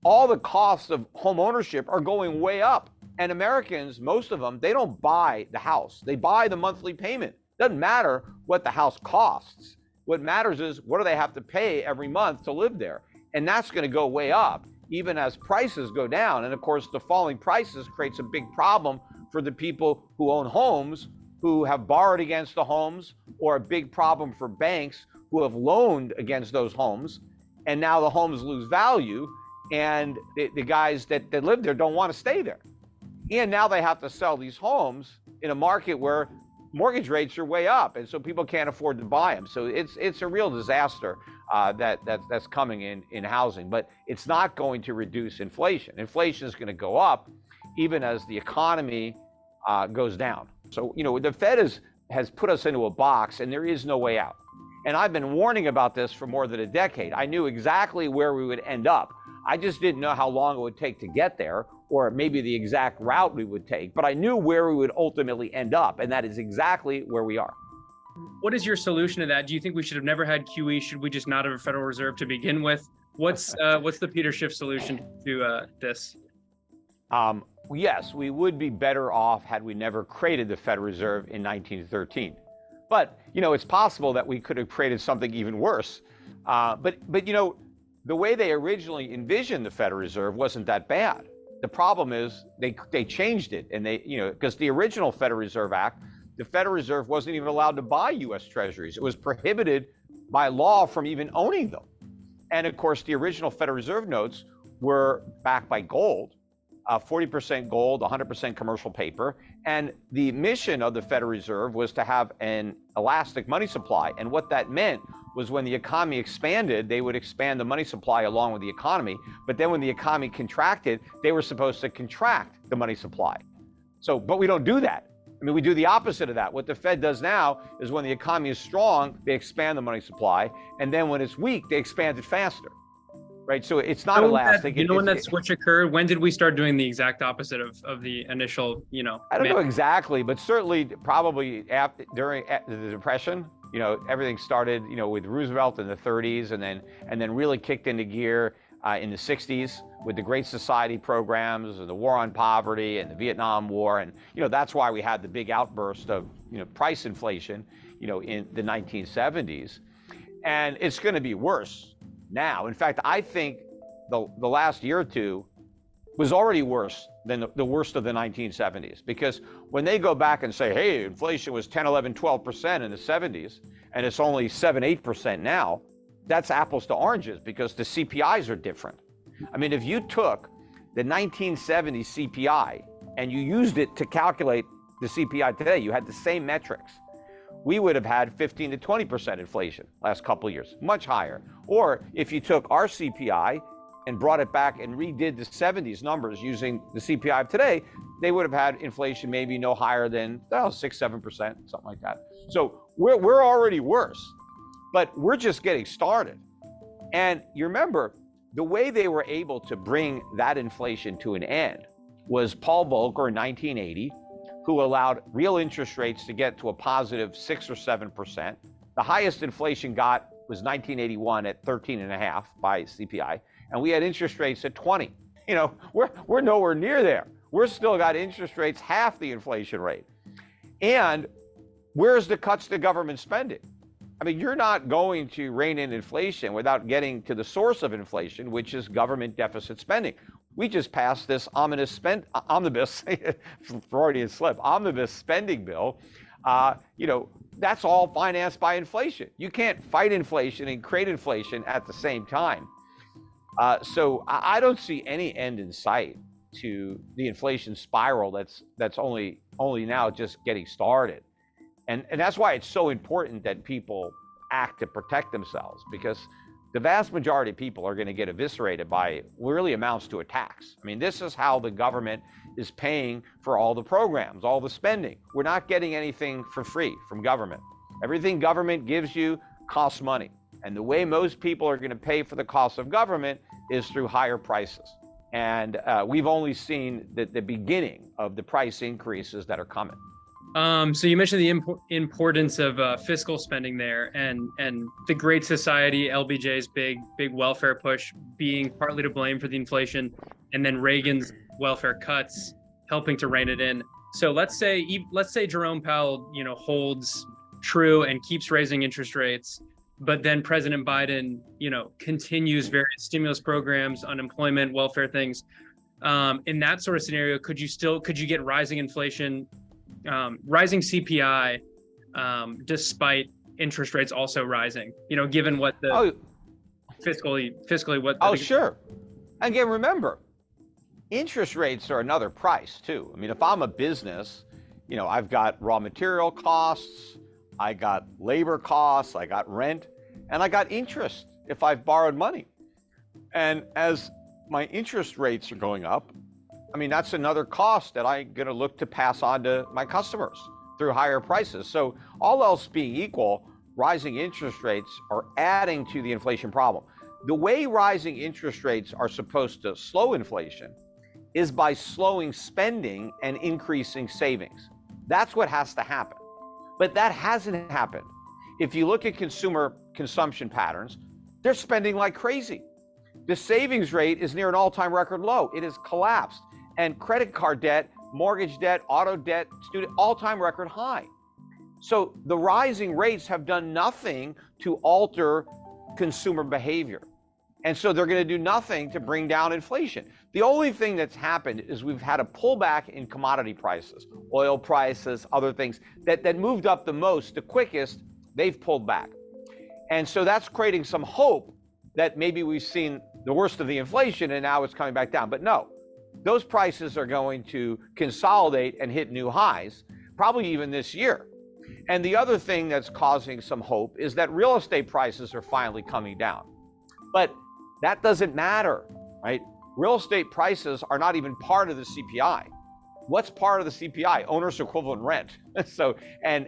all the costs of home ownership are going way up. And Americans, most of them, they don't buy the house. They buy the monthly payment. Doesn't matter what the house costs. What matters is what do they have to pay every month to live there? And that's going to go way up, even as prices go down. And of course, the falling prices creates a big problem for the people who own homes, who have borrowed against the homes, or a big problem for banks who have loaned against those homes. And now the homes lose value, and the guys that live there don't want to stay there. And now they have to sell these homes in a market where mortgage rates are way up, and so people can't afford to buy them. So it's a real disaster that's coming in housing, but it's not going to reduce inflation. Inflation is going to go up even as the economy goes down. So, the Fed has put us into a box, and there is no way out. And I've been warning about this for more than a decade. I knew exactly where we would end up. I just didn't know how long it would take to get there, or maybe the exact route we would take, but I knew where we would ultimately end up, and that is exactly where we are. What is your solution to that? Do you think we should have never had QE? Should we just not have a Federal Reserve to begin with? What's the Peter Schiff solution to this? Yes, we would be better off had we never created the Federal Reserve in 1913. But, it's possible that we could have created something even worse. But the way they originally envisioned the Federal Reserve wasn't that bad. The problem is they changed it, and because the original Federal Reserve Act, the Federal Reserve wasn't even allowed to buy U.S. Treasuries. It was prohibited by law from even owning them. And of course, the original Federal Reserve notes were backed by gold, 40% gold, 100% commercial paper. And the mission of the Federal Reserve was to have an elastic money supply. And what that meant was when the economy expanded, they would expand the money supply along with the economy. But then when the economy contracted, they were supposed to contract the money supply. But we don't do that. We do the opposite of that. What the Fed does now is when the economy is strong, they expand the money supply. And then when it's weak, they expand it faster. Right? So it's not elastic. When that switch occurred, when did we start doing the exact opposite of the initial, I don't know exactly, but certainly probably during the Depression, everything started, with Roosevelt in the 30s, and then really kicked into gear in the 60s with the Great Society programs and the War on Poverty and the Vietnam War. And, that's why we had the big outburst of, price inflation, in the 1970s. And it's going to be worse now. In fact, I think the last year or two was already worse than the worst of the 1970s, because when they go back and say, hey, inflation was 10, 11, 12% in the 70s, and it's only 7, 8% now, that's apples to oranges, because the CPIs are different. If you took the 1970 CPI and you used it to calculate the CPI today, you had the same metrics, we would have had 15 to 20% inflation last couple of years, much higher. Or if you took our CPI and brought it back and redid the 70s numbers using the CPI of today, they would have had inflation maybe no higher than 6, 7%, something like that. So we're already worse, but we're just getting started. And you remember, the way they were able to bring that inflation to an end was Paul Volcker in 1980, who allowed real interest rates to get to a positive 6 or 7%. The highest inflation got was 1981 at 13.5 by CPI, and we had interest rates at 20. We're nowhere near there. We're still got interest rates half the inflation rate. And where's the cuts to government spending? You're not going to rein in inflation without getting to the source of inflation, which is government deficit spending. We just passed this omnibus Freudian slip, omnibus spending bill. That's all financed by inflation. You can't fight inflation and create inflation at the same time. So I don't see any end in sight to the inflation spiral that's only now just getting started. And that's why it's so important that people act to protect themselves, because the vast majority of people are going to get eviscerated by what really amounts to a tax. This is how the government is paying for all the programs, all the spending. We're not getting anything for free from government. Everything government gives you costs money. And the way most people are going to pay for the cost of government is through higher prices. And we've only seen the beginning of the price increases that are coming. So you mentioned the importance of fiscal spending there, and the Great Society, LBJ's big welfare push being partly to blame for the inflation, and then Reagan's welfare cuts helping to rein it in. So let's say Jerome Powell, holds true and keeps raising interest rates, but then President Biden, continues various stimulus programs, unemployment, welfare things. In that sort of scenario, could you get rising inflation, rising CPI, despite interest rates also rising, given what the fiscally what. Sure. Again, remember, interest rates are another price too. I mean, if I'm a business, I've got raw material costs, I got labor costs, I got rent, and I got interest if I've borrowed money. And as my interest rates are going up, I mean, that's another cost that I'm going to look to pass on to my customers through higher prices. So all else being equal, rising interest rates are adding to the inflation problem. The way rising interest rates are supposed to slow inflation is by slowing spending and increasing savings. That's what has to happen. But that hasn't happened. If you look at consumer consumption patterns, they're spending like crazy. The savings rate is near an all-time record low. It has collapsed. And credit card debt, mortgage debt, auto debt, student, all-time record high. So the rising rates have done nothing to alter consumer behavior. And so they're going to do nothing to bring down inflation. The only thing that's happened is we've had a pullback in commodity prices, oil prices, other things that moved up the most, the quickest, they've pulled back. And so that's creating some hope that maybe we've seen the worst of the inflation and now it's coming back down. But no, those prices are going to consolidate and hit new highs, probably even this year. And the other thing that's causing some hope is that real estate prices are finally coming down. But that doesn't matter, right? Real estate prices are not even part of the CPI. What's part of the CPI? Owner's equivalent rent. So, and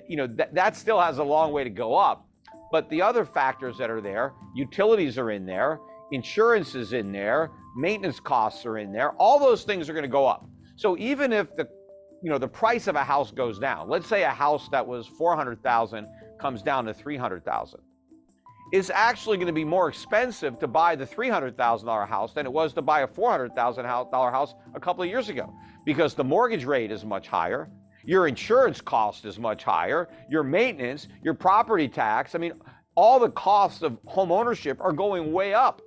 that still has a long way to go up. But the other factors that are there, utilities are in there, insurance is in there, maintenance costs are in there. All those things are going to go up. So even if the price of a house goes down, let's say a house that was $400,000 comes down to $300,000. It's actually going to be more expensive to buy the $300,000 house than it was to buy a $400,000 house a couple of years ago, because the mortgage rate is much higher, your insurance cost is much higher, your maintenance, your property tax. I mean, all the costs of home ownership are going way up.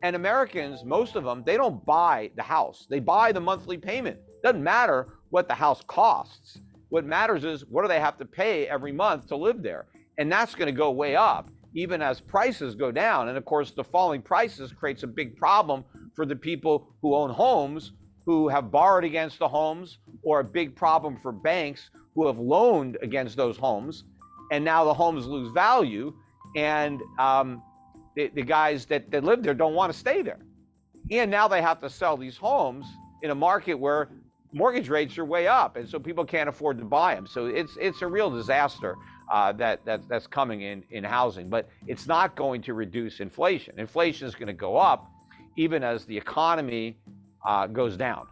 And Americans, most of them, they don't buy the house. They buy the monthly payment. Doesn't matter what the house costs. What matters is what do they have to pay every month to live there? And that's going to go way up, even as prices go down. And of course, the falling prices creates a big problem for the people who own homes, who have borrowed against the homes, or a big problem for banks who have loaned against those homes. And now the homes lose value, and the guys that live there don't want to stay there. And now they have to sell these homes in a market where mortgage rates are way up, and so people can't afford to buy them. So it's a real disaster that's coming in housing, but it's not going to reduce inflation. Inflation is going to go up even as the economy goes down.